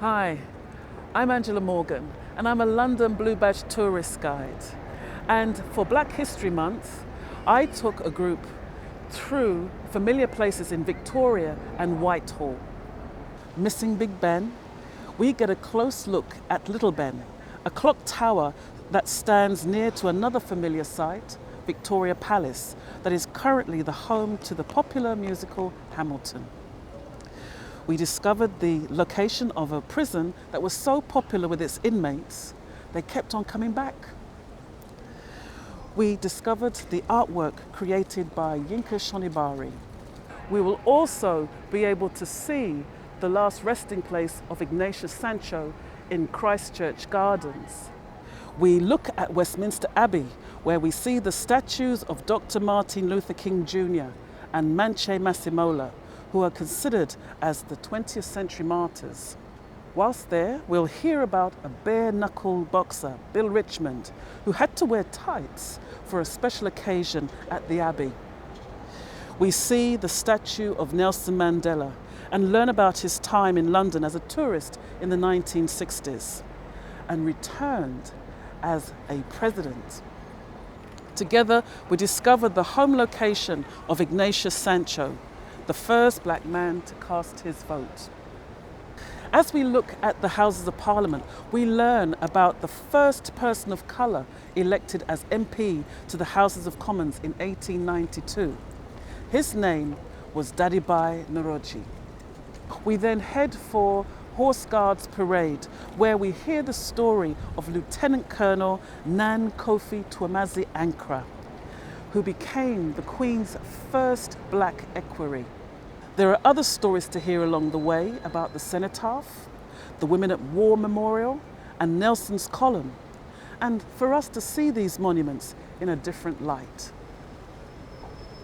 Hi, I'm Angela Morgan and I'm a London Blue Badge tourist guide. And for Black History Month, I took a group through familiar places in Victoria and Whitehall. Missing Big Ben, we get a close look at Little Ben, a clock tower that stands near to another familiar site, Victoria Palace, that is currently the home to the popular musical Hamilton. We discovered the location of a prison that was so popular with its inmates, they kept on coming back. We discovered the artwork created by Yinka Shonibari. We will also be able to see the last resting place of Ignatius Sancho in Christchurch Gardens. We look at Westminster Abbey, where we see the statues of Dr. Martin Luther King Jr. and Manche Masimola, who are considered as the 20th century martyrs. Whilst there, we'll hear about a bare-knuckle boxer, Bill Richmond, who had to wear tights for a special occasion at the Abbey. We see the statue of Nelson Mandela and learn about his time in London as a tourist in the 1960s and returned as a president. Together, we discovered the home location of Ignatius Sancho, the first black man to cast his vote. As we look at the Houses of Parliament, we learn about the first person of colour elected as MP to the Houses of Commons in 1892. His name was Dadibai Noroji. We then head for Horse Guards Parade, where we hear the story of Lieutenant Colonel Nan Kofi Tuamazi Ankara, who became the Queen's first black equerry. There are other stories to hear along the way about the Cenotaph, the Women at War Memorial, and Nelson's Column, and for us to see these monuments in a different light.